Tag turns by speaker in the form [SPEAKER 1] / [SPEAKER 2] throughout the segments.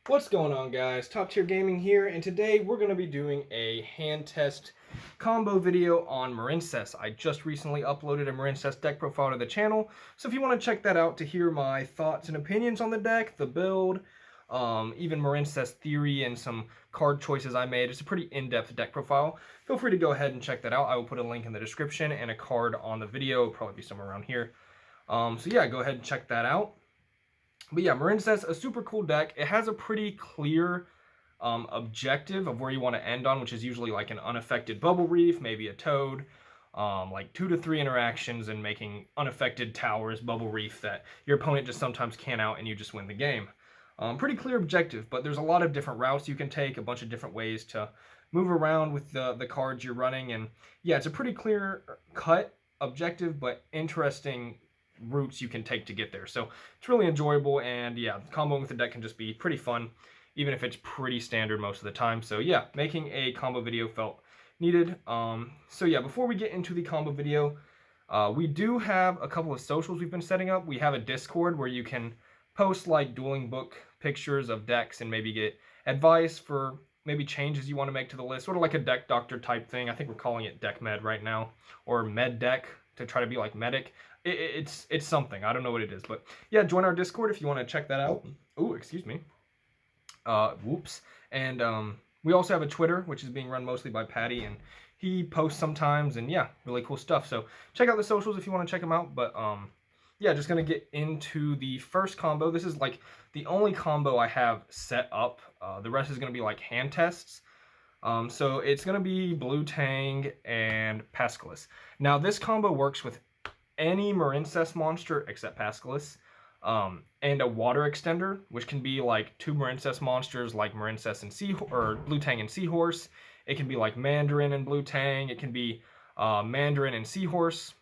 [SPEAKER 1] What's going on, guys? Top Tier Gaming here, and today we're going to be doing a hand test combo video on Marincess. I just recently uploaded a Marincess deck profile to the channel, so if you want to check that out to hear my thoughts and opinions on the deck, the build, even Marincess theory and some card choices I made, it's a pretty in-depth deck profile. Feel free to go ahead and check that out. I will put a link in the description and a card on the video. It'll probably be somewhere around here. So yeah, go ahead and check that out. But yeah, Marincess, a super cool deck. It has a pretty clear objective of where you want to end on, which is usually like an unaffected Bubble Reef, maybe a Toad, like 2 to 3 interactions and making unaffected towers, Bubble Reef that your opponent just sometimes can't out and you just win the game. Pretty clear objective, but there's a lot of different routes you can take, a bunch of different ways to move around with the cards you're running, and yeah, it's a pretty clear cut objective, but interesting routes you can take to get there. So it's really enjoyable, and yeah, comboing with the deck can just be pretty fun, even if it's pretty standard most of the time. So yeah, making a combo video felt needed. So yeah, before we get into the combo video, we do have a couple of socials we've been setting up. We have a Discord where you can post like dueling book pictures of decks and maybe get advice for maybe changes you want to make to the list, sort of like a deck doctor type thing. I think we're calling it deck med right now, or med deck to try to be like medic. It's something. I don't know what it is, but yeah, join our Discord if you want to check that out. Oh, excuse me. Whoops. And we also have a Twitter, which is being run mostly by Patty, and he posts sometimes, and yeah, really cool stuff. So check out the socials if you want to check them out. But yeah, just gonna get into the first combo. This is like the only combo I have set up. The rest is gonna be like hand tests. So it's gonna be Blue Tang and Pascalis. Now this combo works with any Marincess monster except Pascalis, and a water extender, which can be like 2 Marincess monsters like Marincess and or Blue Tang and Seahorse. It can be like Mandarin and Blue Tang. It can be Mandarin and Seahorse.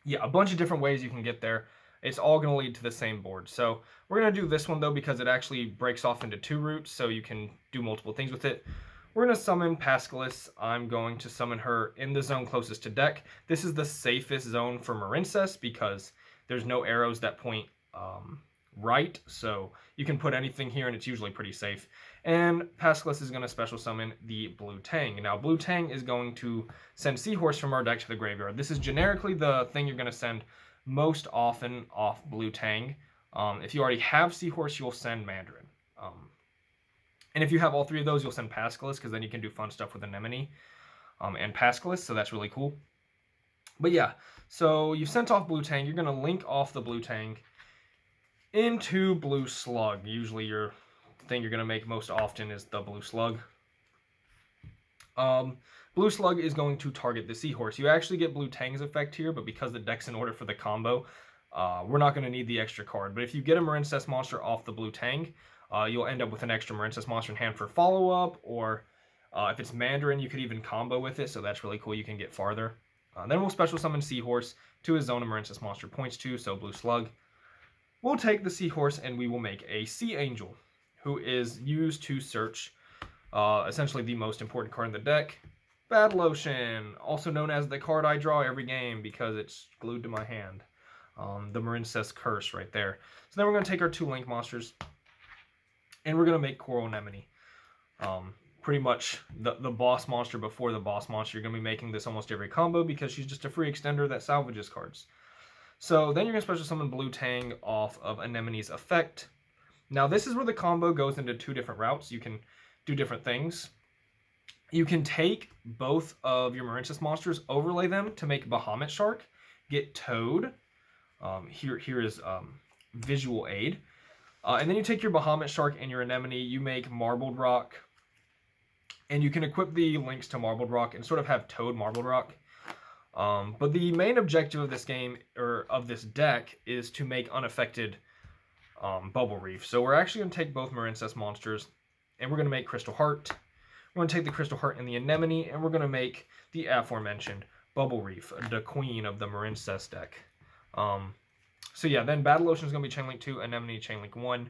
[SPEAKER 1] Yeah, a bunch of different ways you can get there. It's all going to lead to the same board. So we're going to do this one though because it actually breaks off into 2 routes, so you can do multiple things with it. We're going to summon Pascalis. I'm going to summon her in the zone closest to deck. This is the safest zone for Marincess because there's no arrows that point right, so you can put anything here and it's usually pretty safe. And Pascalis is going to special summon the Blue Tang. Now, Blue Tang is going to send Seahorse from our deck to the graveyard. This is generically the thing you're going to send most often off Blue Tang. If you already have Seahorse, you'll send Mandarin. And if you have all 3 of those, you'll send Pascalis, because then you can do fun stuff with Anemone and Pascalis, so that's really cool. But yeah, so you've sent off Blue Tang. You're going to link off the Blue Tang into Blue Slug. Usually your thing you're going to make most often is the Blue Slug. Blue Slug is going to target the Seahorse. You actually get Blue Tang's effect here, but because the deck's in order for the combo, we're not going to need the extra card. But if you get a Marincess monster off the Blue Tang, you'll end up with an extra Marincess monster in hand for follow-up, or if it's Mandarin, you could even combo with it, so that's really cool. You can get farther. Then we'll special summon Seahorse to his zone of Marincess monster points to, so Blue Slug. We'll take the Seahorse and we will make a Sea Angel, who is used to search essentially the most important card in the deck, Bad Lotion, also known as the card I draw every game because it's glued to my hand. The Marincess Curse right there. So then we're going to take our 2 Link monsters, and we're going to make Coral Anemone. Pretty much the boss monster before the boss monster. You're going to be making this almost every combo because she's just a free extender that salvages cards. So then you're going to special summon Blue Tang off of Anemone's effect. Now this is where the combo goes into 2 different routes. You can do different things. You can take both of your Marincess monsters, overlay them to make Bahamut Shark, get Toad. Here is visual aid. And then you take your Bahamut Shark and your Anemone, you make Marbled Rock, and you can equip the links to Marbled Rock and sort of have Toad Marbled Rock. But the main objective of this game, or of this deck, is to make unaffected Bubble Reef. So we're actually going to take both Marincess monsters, and we're going to make Crystal Heart. We're going to take the Crystal Heart and the Anemone, and we're going to make the aforementioned Bubble Reef, the queen of the Marincess deck. So yeah, then Battle Ocean is going to be Chainlink 2, Anemone Chainlink 1.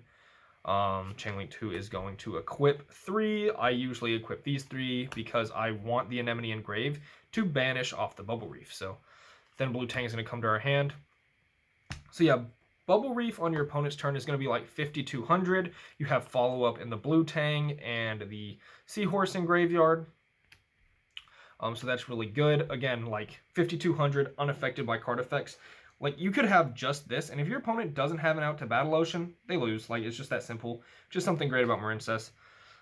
[SPEAKER 1] Chainlink 2 is going to equip 3. I usually equip these 3 because I want the Anemone Engrave to banish off the Bubble Reef. So then Blue Tang is going to come to our hand. So yeah, Bubble Reef on your opponent's turn is going to be like 5,200. You have follow-up in the Blue Tang and the Seahorse in Graveyard. So that's really good. Again, like 5,200, unaffected by card effects. Like, you could have just this, and if your opponent doesn't have an out to Battle Ocean, they lose. Like, it's just that simple. Just something great about Marincess.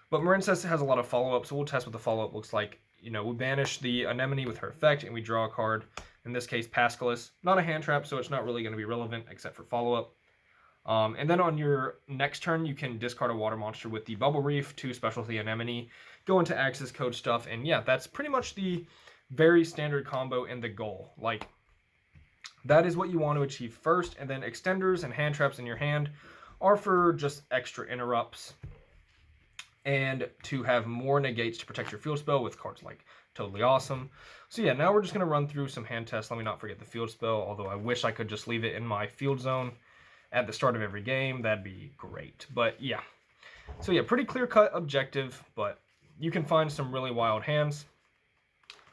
[SPEAKER 1] But Marincess has a lot of follow-up, so we'll test what the follow-up looks like. You know, we banish the Anemone with her effect, and we draw a card. In this case, Pascalis. Not a hand trap, so it's not really going to be relevant, except for follow-up. And then on your next turn, you can discard a water monster with the Bubble Reef, 2 specialty Anemone, go into Access Code stuff, and yeah, that's pretty much the very standard combo and the goal. Like, that is what you want to achieve first, and then extenders and hand traps in your hand are for just extra interrupts and to have more negates to protect your field spell with cards like Totally Awesome. So yeah, now we're just going to run through some hand tests. Let me not forget the field spell, although I wish I could just leave it in my field zone at the start of every game. That'd be great. But yeah. So yeah, pretty clear-cut objective, but you can find some really wild hands.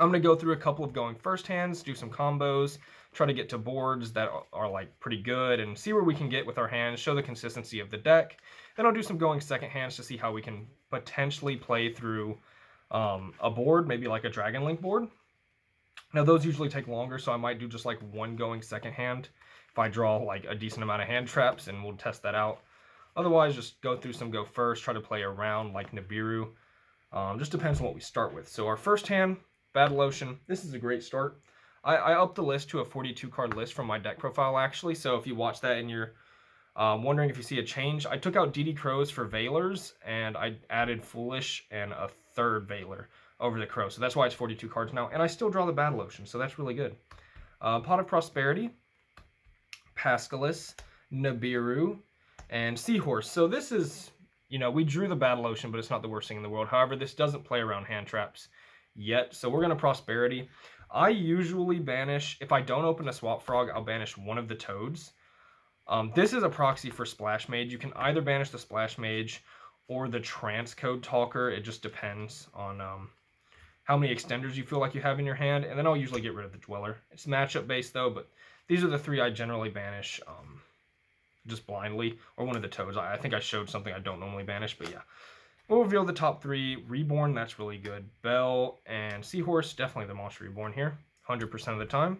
[SPEAKER 1] I'm going to go through a couple of going first hands, do some combos, try to get to boards that are like pretty good, and see where we can get with our hands, show the consistency of the deck. Then I'll do some going second hands to see how we can potentially play through a board, maybe like a Dragon Link board. Now those usually take longer, so I might do just like one going second hand if I draw like a decent amount of hand traps, and we'll test that out. Otherwise, just go through some go first, try to play around like Nibiru. Just depends on what we start with. So our first hand, Battle Ocean. This is a great start. I upped the list to a 42 card list from my deck profile, actually. So if you watch that and you're wondering if you see a change, I took out DD Crows for Veilers, and I added Foolish and a third Veiler over the Crow. So that's why it's 42 cards now. And I still draw the Battle Ocean, so that's really good. Pot of Prosperity, Pascalis, Nibiru, and Seahorse. So this is, you know, we drew the Battle Ocean, but it's not the worst thing in the world. However, this doesn't play around hand traps yet, so we're going to Prosperity. I usually banish, if I don't open a Swap Frog, I'll banish one of the Toads. This is a proxy for Splash Mage. You can either banish the Splash Mage or the Transcode Talker. It just depends on how many extenders you feel like you have in your hand, and then I'll usually get rid of the Dweller. It's matchup based though, but these are the 3 I generally banish just blindly, or one of the Toads. I think I showed something I don't normally banish, but yeah. We'll reveal the top 3. Reborn, that's really good. Bell and Seahorse, definitely the Monster Reborn here, 100% of the time.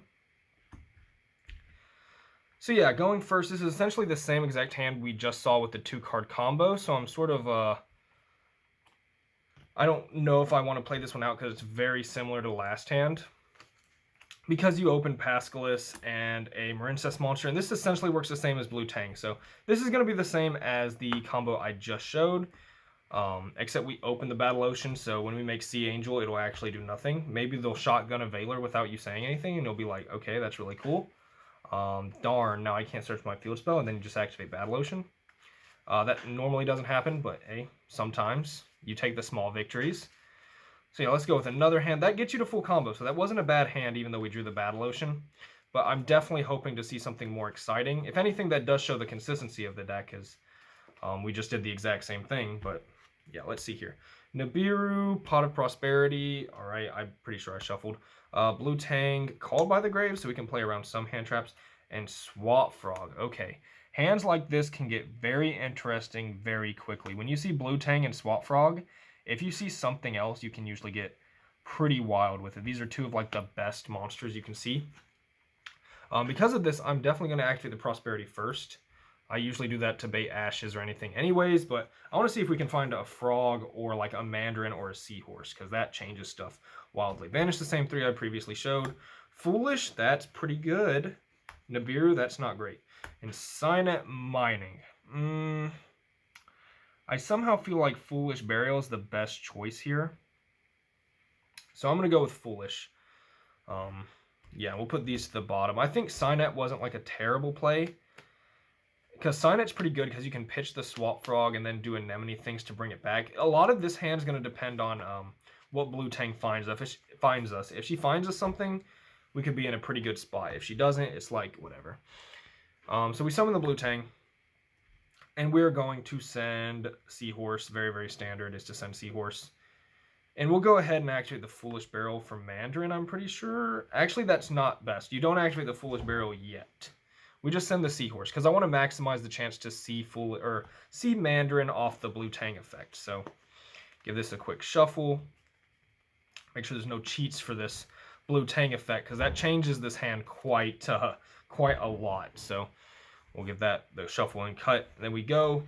[SPEAKER 1] So yeah, going first, this is essentially the same exact hand we just saw with the 2-card combo, so I'm sort of, I don't know if I want to play this one out because it's very similar to last hand. Because you open Pascalis and a Marincess monster, and this essentially works the same as Blue Tang, so this is going to be the same as the combo I just showed. Except we open the Battle Ocean, so when we make Sea Angel, it'll actually do nothing. Maybe they'll shotgun a Veiler without you saying anything, and you'll be like, okay, that's really cool. Darn, now I can't search my field spell, and then you just activate Battle Ocean. That normally doesn't happen, but hey, sometimes you take the small victories. So yeah, let's go with another hand. That gets you to full combo, so that wasn't a bad hand, even though we drew the Battle Ocean. But I'm definitely hoping to see something more exciting. If anything, that does show the consistency of the deck, because we just did the exact same thing, but yeah, let's see here. Nibiru, Pot of Prosperity. All right, I'm pretty sure I shuffled. Blue Tang, Called by the Grave, so we can play around some hand traps. And Swap Frog. Okay, hands like this can get very interesting very quickly. When you see Blue Tang and Swap Frog, if you see something else, you can usually get pretty wild with it. These are 2 of like the best monsters you can see. Because of this, I'm definitely going to activate the Prosperity first. I usually do that to bait ashes or anything anyways, but I want to see if we can find a frog or like a mandarin or a seahorse, because that changes stuff wildly. Banish the same 3 I previously showed. Foolish, that's pretty good. Nibiru, that's not great. And Signet Mining. I somehow feel like Foolish Burial is the best choice here. So I'm going to go with Foolish. Yeah, we'll put these to the bottom. I think Signet wasn't like a terrible play, because Signet's pretty good because you can pitch the Swap Frog and then do Anemone things to bring it back. A lot of this hand is going to depend on what Blue Tang finds us. If she finds us something, we could be in a pretty good spot. If she doesn't, it's like, whatever. So we summon the Blue Tang, and we're going to send Seahorse. Very, very standard is to send Seahorse. And we'll go ahead and activate the Foolish Barrel for Mandarin, I'm pretty sure. Actually, that's not best. You don't activate the Foolish Barrel yet. we just send the Seahorse because I want to maximize the chance to see Mandarin off the Blue Tang effect. So give this a quick shuffle. Make sure there's no cheats for this Blue Tang effect because that changes this hand quite a lot. So we'll give that the shuffle and cut. And then we go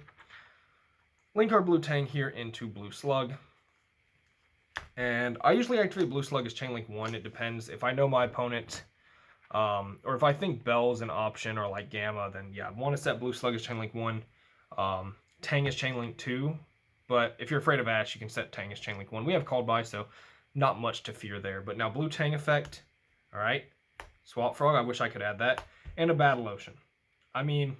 [SPEAKER 1] link our Blue Tang here into Blue Slug. And I usually activate Blue Slug as Chain Link 1. It depends. If I know my opponent, or if I think Bell's an option or like Gamma, then yeah, I want to set Blue Slug as Chain Link 1. Tang is Chain Link 2. But if you're afraid of Ash, you can set Tang as Chain Link 1. We have Called By, so not much to fear there. But now Blue Tang effect. Alright. Swap Frog, I wish I could add that. And a Battle Ocean. I mean,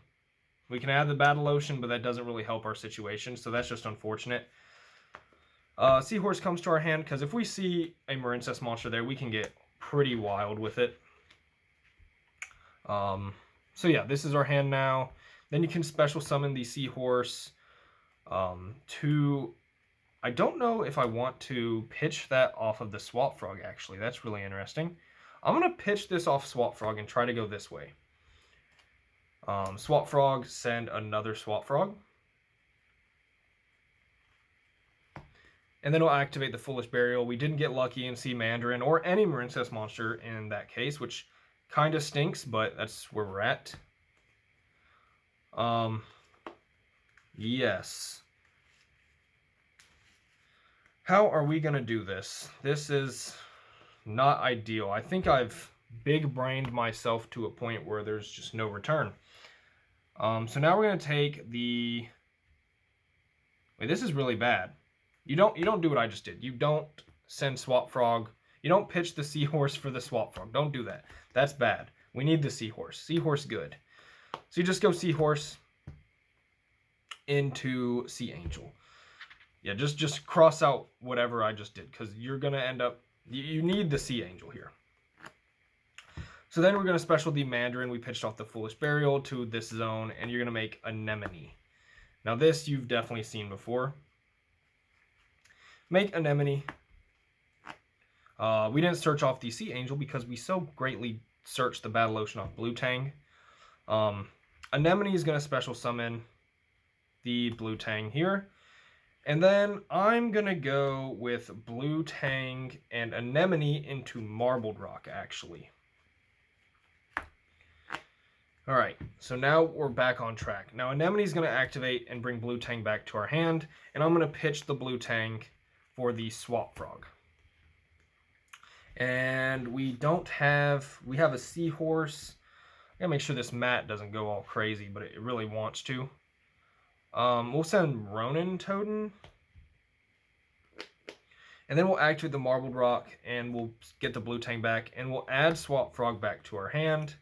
[SPEAKER 1] we can add the Battle Ocean, but that doesn't really help our situation, so that's just unfortunate. Seahorse comes to our hand, because if we see a Marincess monster there, we can get pretty wild with it. So yeah, this is our hand now. Then you can special summon the Seahorse to... I don't know if I want to pitch that off of the Swap Frog, actually. That's really interesting. I'm going to pitch this off Swap Frog and try to go this way. Swap Frog, send another Swap Frog. And then we'll activate the Foolish Burial. We didn't get lucky and see Mandarin or any Marincess monster in that case, which kind of stinks, but that's where we're at. Yes. How are we going to do this? This is not ideal. I think I've big-brained myself to a point where there's just no return. So now we're going to take the... Wait, this is really bad. You don't do what I just did. You don't send Swap Frog. You don't pitch the Seahorse for the Swap Frog. Don't do that. That's bad. We need the Seahorse. Seahorse good. So you just go Seahorse into Sea Angel. Yeah, just cross out whatever I just did, because you're going to end up... You need the Sea Angel here. So then we're going to special the Mandarin. We pitched off the Foolish Burial to this zone, and you're going to make Anemone. Now this you've definitely seen before. Make Anemone. We didn't search off the Sea Angel because we so greatly searched the Battle Ocean off Blue Tang. Anemone is going to special summon the Blue Tang here. And then I'm going to go with Blue Tang and Anemone into Marbled Rock, actually. Alright, so now we're back on track. Now Anemone is going to activate and bring Blue Tang back to our hand. And I'm going to pitch the Blue Tang for the Swap Frog. And we have a Seahorse. I gotta make sure this mat doesn't go all crazy, but it really wants to. We'll send Ronin Totem. And then we'll activate the Marbled Rock, and we'll get the Blue Tang back, and we'll add Swap Frog back to our hand.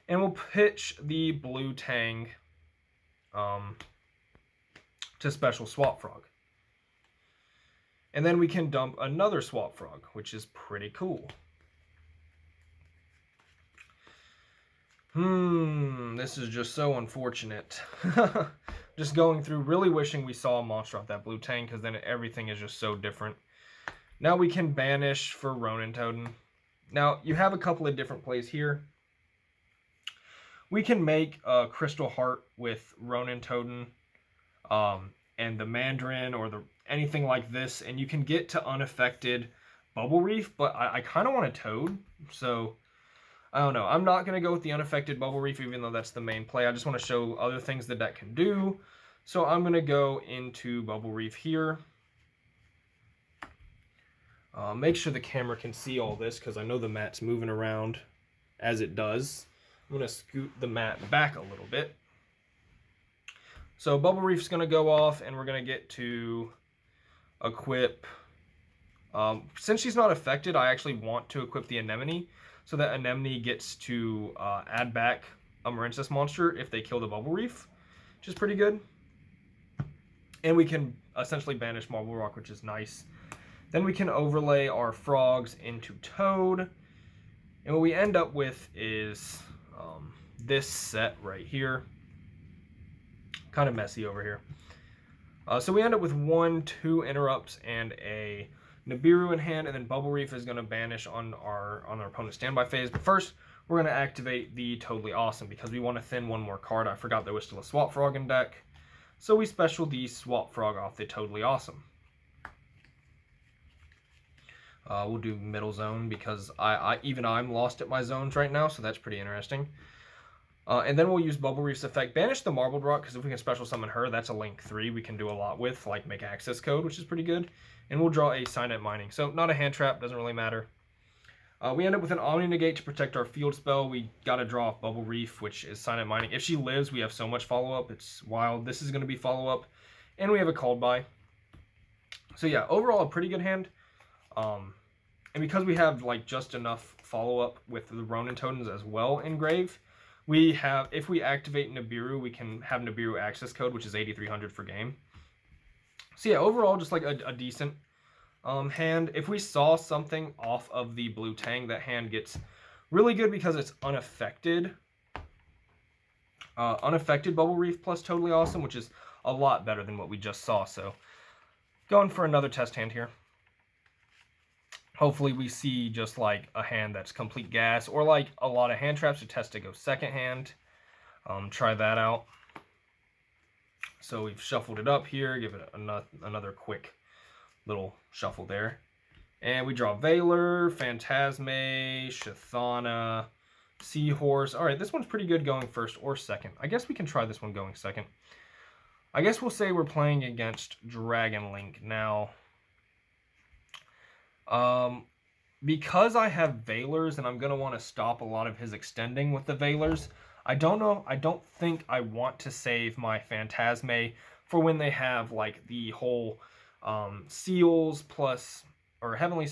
[SPEAKER 1] And we'll pitch the Blue Tang to special Swap Frog. And then we can dump another Swap Frog, which is pretty cool. This is just so unfortunate. Just going through, really wishing we saw a monster off that Blue Tang, because then everything is just so different. Now we can banish for Ronin Totem. Now, you have a couple of different plays here. We can make a Crystal Heart with Ronin Totem and the Mandarin or anything like this, and you can get to unaffected Bubble Reef, but I kind of want a Toad, so I don't know. I'm not going to go with the unaffected Bubble Reef, even though that's the main play. I just want to show other things the deck can do, so I'm going to go into Bubble Reef here. Make sure the camera can see all this, because I know the mat's moving around as it does. I'm going to scoot the mat back a little bit. So Bubble Reef's going to go off, and we're going to get to equip. Since she's not affected, I actually want to equip the Anemone, so that Anemone gets to add back a Marincess monster if they kill the Bubble Reef, which is pretty good. And we can essentially banish Marble Rock, which is nice. Then we can overlay our frogs into Toad. And what we end up with is this set right here. Kind of messy over here. So we end up with 1, 2 interrupts and a Nibiru in hand, and then Bubble Reef is going to banish on our opponent's standby phase. But first, we're going to activate the Totally Awesome because we want to thin one more card. I forgot there was still a Swap Frog in deck. So we special the Swap Frog off the Totally Awesome. We'll do middle zone because even I'm lost at my zones right now, so that's pretty interesting. And then we'll use Bubble Reef's effect. Banish the Marbled Rock, because if we can special summon her, that's a link 3 we can do a lot with, like make access code, which is pretty good. And we'll draw a Signet Mining. So not a hand trap, doesn't really matter. We end up with an Omni Negate to protect our field spell. We got to draw off Bubble Reef, which is Signet Mining. If she lives, we have so much follow-up. It's wild. This is going to be follow-up. And we have a Called By. So yeah, overall a pretty good hand. And because we have like just enough follow-up with the Ronin Totems as well in Grave, we have, if we activate Nibiru, we can have Nibiru access code, which is 8,300 for game. So yeah, overall just like a decent hand. If we saw something off of the Blue Tang, that hand gets really good because it's unaffected. Unaffected Bubble Reef plus Totally Awesome, which is a lot better than what we just saw. So going for another test hand here. Hopefully we see just like a hand that's complete gas, or like a lot of hand traps to test to go second hand. Try that out. So we've shuffled it up here, give it another quick little shuffle there. And we draw Veiler, Phantasme, Shathana, Seahorse. All right, this one's pretty good going first or second. I guess we can try this one going second. I guess we'll say we're playing against Dragon Link now. Because I have Veilers and I'm going to want to stop a lot of his extending with the Veilers, I don't think I want to save my Phantasme for when they have like the whole Seals plus, or Heavenly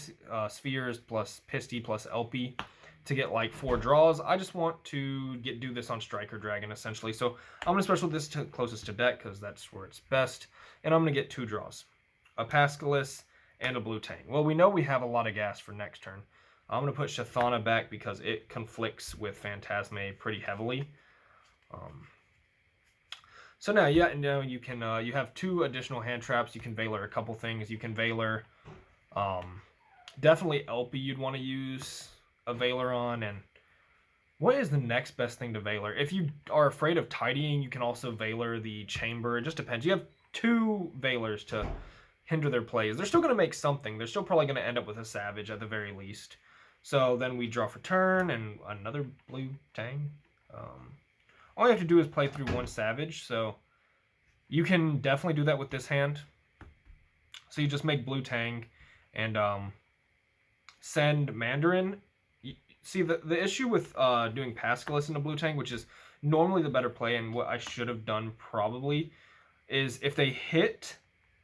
[SPEAKER 1] Spheres plus Pisty plus LP to get like 4 draws. I just want to do this on Striker Dragon essentially. So I'm going to special this to closest to deck because that's where it's best. And I'm going to get 2 draws. A Pascalis and a Blue Tang. Well, we know we have a lot of gas for next turn. I'm going to put Shathana back because it conflicts with Phantasme pretty heavily. So now, yeah, you can you have 2 additional hand traps. You can Veiler a couple things. You can Veiler, definitely LP you'd want to use a Veiler on. And what is the next best thing to Veiler? If you are afraid of tidying, you can also Veiler the Chamber. It just depends. You have 2 Veilers to hinder their plays. They're still going to make something. They're still probably going to end up with a Savage at the very least. So then we draw for turn and another Blue Tang. All you have to do is play through 1 Savage. So you can definitely do that with this hand. So you just make Blue Tang and send Mandarin. See, the issue with doing Pascalis into Blue Tang, which is normally the better play and what I should have done probably, is if they hit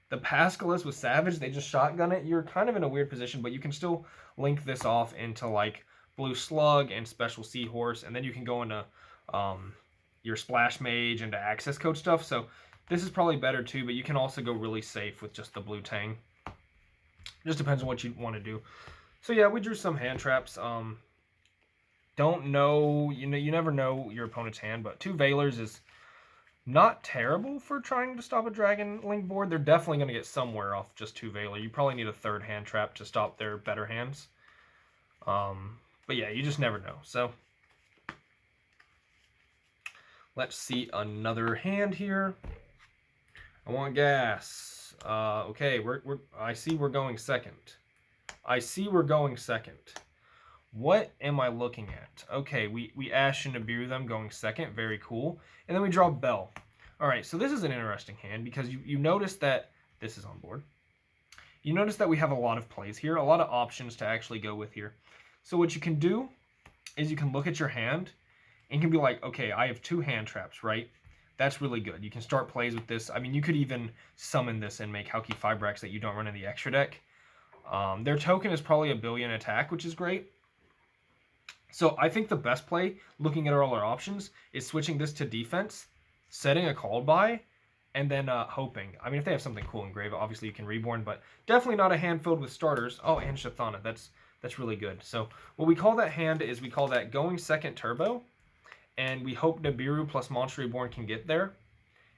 [SPEAKER 1] the Pascalis with Savage, they just shotgun it. You're kind of in a weird position, but you can still link this off into like Blue Slug and Special Seahorse, and then you can go into your Splash Mage into access code stuff. So this is probably better too, but you can also go really safe with just the Blue Tang. Just depends on what you want to do. So yeah, we drew some hand traps. Don't know, you never know your opponent's hand, but 2 Veilers is not terrible for trying to stop a Dragon Link board. They're definitely going to get somewhere off just 2 Veiler. You probably need a 3rd hand trap to stop their better hands. But yeah, you just never know. So let's see another hand here. I want gas. Okay, I see we're going second. What am I looking at? Okay, we Ash and Nibiru them going second. Very cool. And then we draw Bell. All right, so this is an interesting hand because you notice that this is on board. You notice that we have a lot of plays here, a lot of options to actually go with here. So what you can do is you can look at your hand and you can be like, okay, I have 2 hand traps, right? That's really good. You can start plays with this. I mean, you could even summon this and make Hauki Fibrax that you don't run in the extra deck. Their token is probably a billion attack, which is great. So I think the best play, looking at all our options, is switching this to defense, setting a Called By, and then hoping. I mean, if they have something cool in Grave, obviously you can Reborn, but definitely not a hand filled with starters. Oh, and Shathana. That's really good. So what we call that hand is we call that going second turbo, and we hope Nibiru plus Monster Reborn can get there,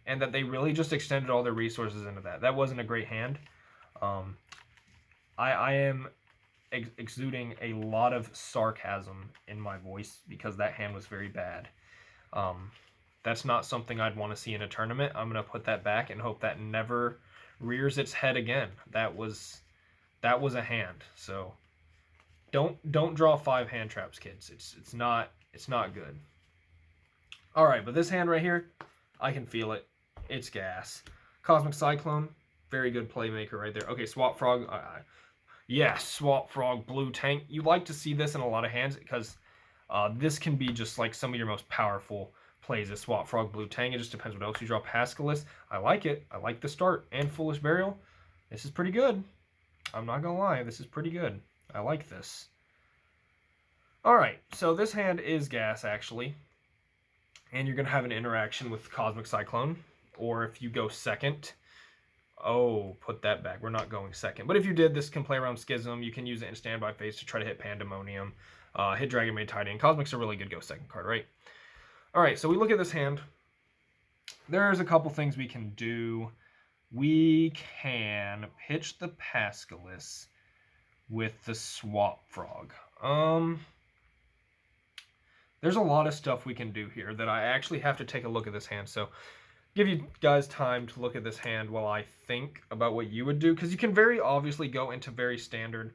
[SPEAKER 1] and that they really just extended all their resources into that. That wasn't a great hand. I am exuding a lot of sarcasm in my voice because that hand was very bad. That's not something I'd want to see in a tournament. I'm going to put that back and hope that never rears its head again. That was a hand. So don't draw 5 hand traps, kids. It's not good. All right, but this hand right here, I can feel it. It's gas. Cosmic Cyclone, very good playmaker right there. Okay, Swap Frog. Yes, Swap Frog, Blue Tank. You like to see this in a lot of hands because this can be just like some of your most powerful plays is Swap Frog, Blue Tank. It just depends what else you draw. Pascalis. I like it. I like the start. And Foolish Burial. This is pretty good. I'm not going to lie. This is pretty good. I like this. Alright, so this hand is gas, actually. And you're going to have an interaction with Cosmic Cyclone. Or if you go second... Oh, put that back. We're not going second. But if you did, this can play around Schism. You can use it in standby phase to try to hit Pandemonium. Hit Dragon Maid Titan. Cosmic's a really good go second card, right? Alright, so we look at this hand. There's a couple things we can do. We can pitch the Pascalis with the Swap Frog. There's a lot of stuff we can do here that I actually have to take a look at this hand. So give you guys time to look at this hand while I think about what you would do, because you can very obviously go into very standard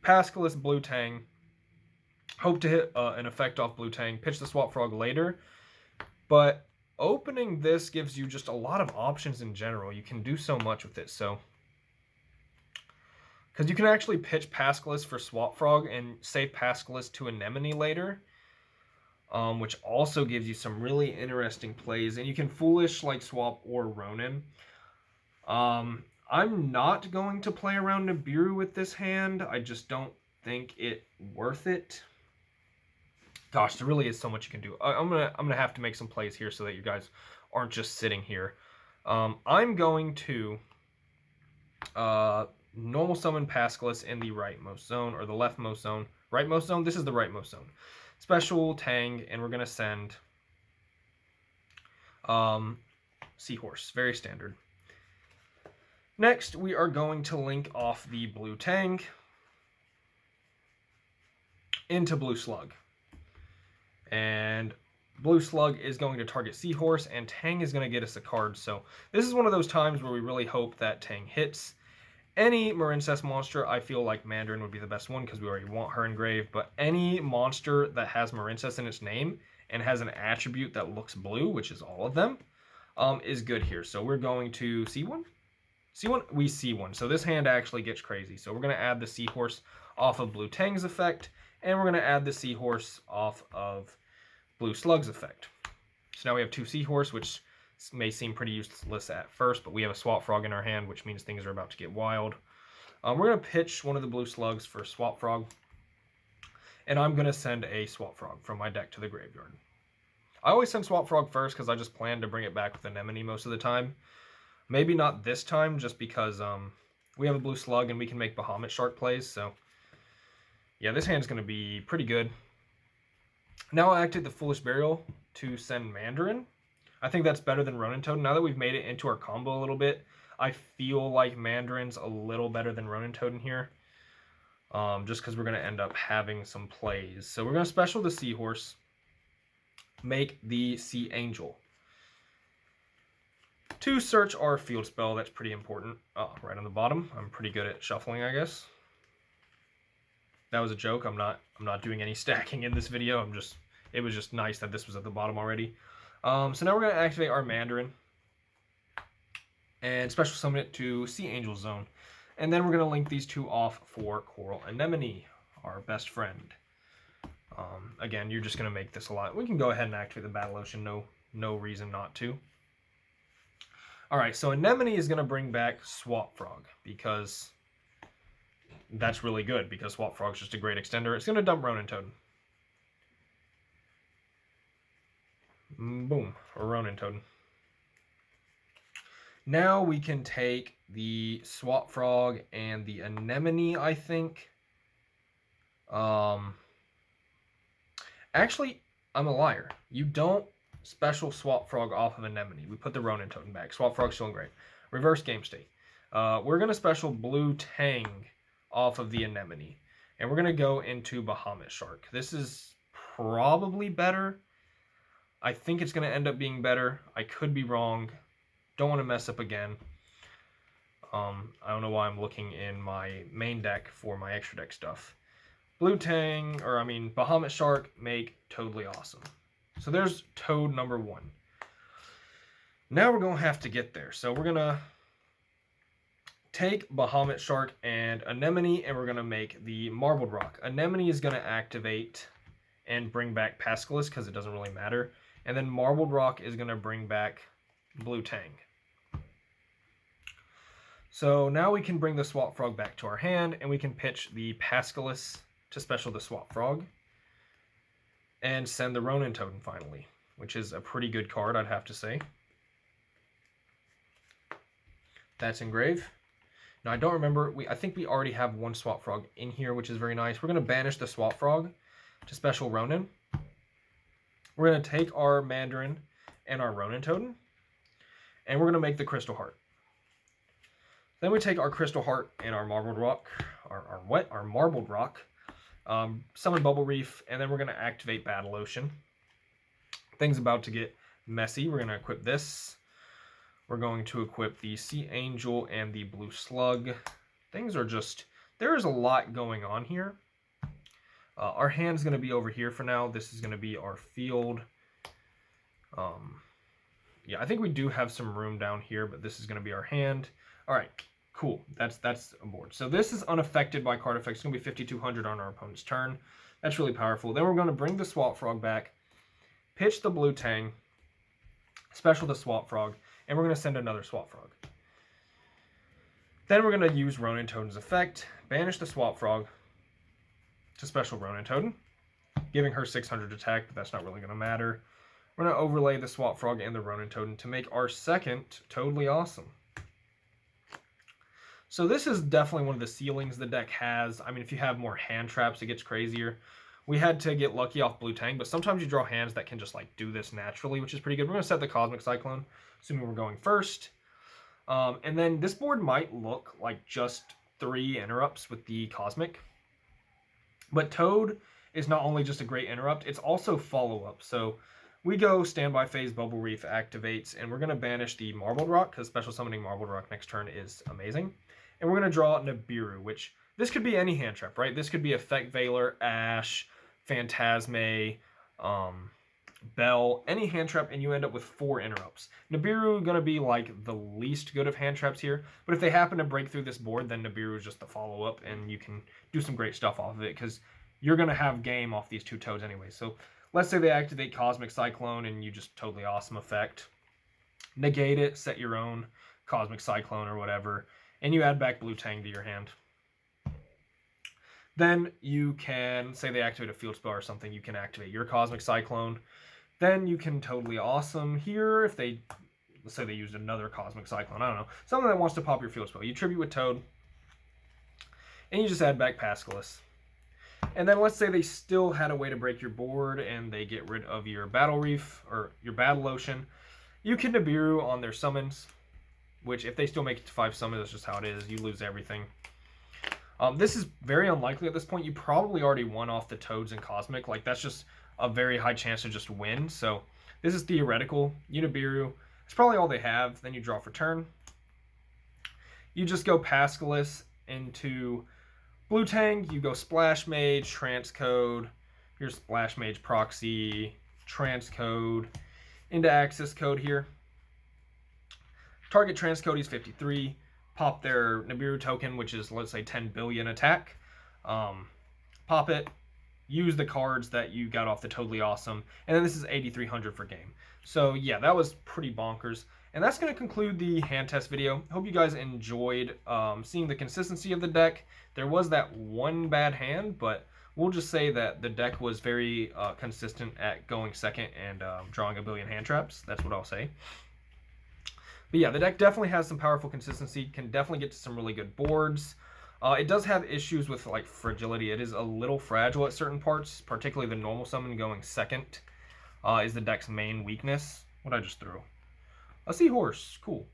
[SPEAKER 1] Pascalis, Blue Tang, hope to hit an effect off Blue Tang, pitch the Swap Frog later, but opening this gives you just a lot of options in general. You can do so much with it, so because you can actually pitch Pascalis for Swap Frog and save Pascalis to Anemone later, which also gives you some really interesting plays. And you can Foolish like Swap or Ronin. I'm not going to play around Nibiru with this hand. I just don't think it worth it. Gosh, there really is so much you can do. I'm gonna have to make some plays here so that you guys aren't just sitting here. I'm going to normal summon Pascalis in the rightmost zone, or the leftmost zone. Rightmost zone? This is the rightmost zone. Special Tang, and we're going to send Seahorse. Very standard. Next, we are going to link off the Blue Tang into Blue Slug. And Blue Slug is going to target Seahorse, and Tang is going to get us a card. So this is one of those times where we really hope that Tang hits. Any Marincess monster, I feel like Mandarin would be the best one because we already want her engraved, but any monster that has Marincess in its name and has an attribute that looks blue, which is all of them, is good here. So we're going to see one? See one? We see one. So this hand actually gets crazy. So we're going to add the Seahorse off of Blue Tang's effect, and we're going to add the Seahorse off of Blue Slug's effect. So now we have 2 Seahorse, which may seem pretty useless at first, but we have a Swap Frog in our hand, which means things are about to get wild. We're going to pitch one of the Blue Slugs for Swap Frog, and I'm going to send a Swap Frog from my deck to the graveyard. I always send Swap Frog first because I just plan to bring it back with Anemone most of the time. Maybe not this time, just because we have a Blue Slug and we can make Bahamut Shark plays, so yeah, this hand's going to be pretty good. Now I activate the Foolish Burial to send Mandarin. I think that's better than Ronin Toad. Now that we've made it into our combo a little bit, I feel like Mandarin's a little better than Ronin Toad in here. Just because we're going to end up having some plays. So we're going to special the Seahorse, make the Sea Angel. To search our field spell, that's pretty important. Oh, right on the bottom. I'm pretty good at shuffling, I guess. That was a joke. I'm not doing any stacking in this video. It was just nice that this was at the bottom already. So now we're going to activate our Mandarin and special summon it to Sea Angel Zone. And then we're going to link these 2 off for Coral Anemone, our best friend. Again, you're just going to make this a lot. We can go ahead and activate the Battle Ocean. No reason not to. Alright, so Anemone is going to bring back Swap Frog because that's really good because Swap Frog's just a great extender. It's going to dump Ronin Toad. Boom, or Ronin Toad. Now we can take the Swap Frog and the Anemone, I think. Actually, I'm a liar. You don't special Swap Frog off of Anemone. We put the Ronin Toad back. Swap Frog's still great. Reverse game state. We're going to special Blue Tang off of the Anemone. And we're going to go into Bahamut Shark. This is probably better. I think it's going to end up being better. I could be wrong. Don't want to mess up again. I don't know why I'm looking in my main deck for my extra deck stuff. Bahamut Shark make totally awesome. So there's Toad number 1. Now we're going to have to get there. So we're going to take Bahamut Shark and Anemone, and we're going to make the Marbled Rock. Anemone is going to activate and bring back Pascalis because it doesn't really matter. And then Marbled Rock is going to bring back Blue Tang. So now we can bring the Swap Frog back to our hand, and we can pitch the Pascalis to special the Swap Frog. And send the Ronin Totem finally, which is a pretty good card, I'd have to say. That's Engrave. Now, I don't remember. I think we already have one Swap Frog in here, which is very nice. We're going to banish the Swap Frog to special Ronin. We're going to take our Mandarin and our Ronin Totem, and we're going to make the Crystal Heart. Then we take our Crystal Heart and our Marbled Rock, our Marbled Rock, summon Bubble Reef, and then we're going to activate Battle Ocean. Things about to get messy. We're going to equip this. We're going to equip the Sea Angel and the Blue Slug. Things are just, there is a lot going on here. Our hand's going to be over here for now. This is going to be our field. Yeah, I think we do have some room down here, but this is going to be our hand. All right, cool. That's a board. So this is unaffected by card effects. It's going to be 5,200 on our opponent's turn. That's really powerful. Then we're going to bring the Swap Frog back, pitch the Blue Tang, special the Swap Frog, and we're going to send another Swap Frog. Then we're going to use Ronin Totem's effect, banish the Swap Frog to special Ronin Totem, giving her 600 attack, but that's not really going to matter. We're going to overlay the Swap Frog and the Ronin Totem to make our second Totally Awesome. So this is definitely one of the ceilings the deck has. I mean, if you have more hand traps, it gets crazier. We had to get lucky off Blue Tang, but sometimes you draw hands that can just like do this naturally, which is pretty good. We're going to set the Cosmic Cyclone, assuming we're going first. And then this board might look like just 3 interrupts with the Cosmic. But Toad is not only just a great interrupt, it's also follow-up. So we go Standby Phase, Bubble Reef activates, and we're going to banish the Marbled Rock, because special summoning Marbled Rock next turn is amazing. And we're going to draw Nibiru, which this could be any hand trap, right? This could be Effect Veiler, Ash, Phantasme, Bell, any hand trap, and you end up with 4 interrupts. Nibiru going to be like the least good of hand traps here, but if they happen to break through this board, then Nibiru is just the follow-up, and you can do some great stuff off of it, because you're going to have game off these 2 Toads anyway. So let's say they activate Cosmic Cyclone, and you just Totally Awesome effect. Negate it, set your own Cosmic Cyclone or whatever, and you add back Blue Tang to your hand. Then you can, say they activate a field spell or something, you can activate your Cosmic Cyclone. Then you can Totally Awesome here if they, let's say they used another Cosmic Cyclone, I don't know, something that wants to pop your field spell. You tribute with Toad, and you just add back Pascalis. And then let's say they still had a way to break your board and they get rid of your Battle Reef or your Battle Ocean. You can Nibiru on their summons, which if they still make it to 5 summons, that's just how it is. You lose everything. This is very unlikely at this point. You probably already won off the Toads and Cosmic. Like, that's just a very high chance to just win. So this is theoretical. You Nibiru. It's probably all they have. Then you draw for turn. You just go Pascalis into Blue Tang. You go Splash Mage, Transcode. Here's Splash Mage Proxy, Transcode into Access Code here. Target Transcode is 53. Pop their Nibiru token, which is, let's say, 10 billion attack. Pop it. Use the cards that you got off the Totally Awesome. And then this is 8,300 for game. So, yeah, that was pretty bonkers. And that's going to conclude the hand test video. Hope you guys enjoyed seeing the consistency of the deck. There was that one bad hand, but we'll just say that the deck was very consistent at going second and drawing a billion hand traps. That's what I'll say. But yeah, the deck definitely has some powerful consistency, can definitely get to some really good boards. It does have issues with like fragility. It is a little fragile at certain parts, particularly the normal summon going second is the deck's main weakness. What I just threw? A seahorse, cool.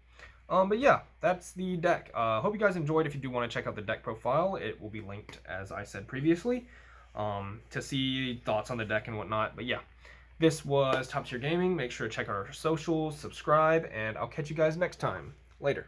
[SPEAKER 1] But yeah, that's the deck. Hope you guys enjoyed. If you do want to check out the deck profile, it will be linked, as I said previously, to see thoughts on the deck and whatnot. But yeah, this was Top Tier Gaming. Make sure to check out our socials, subscribe, and I'll catch you guys next time. Later.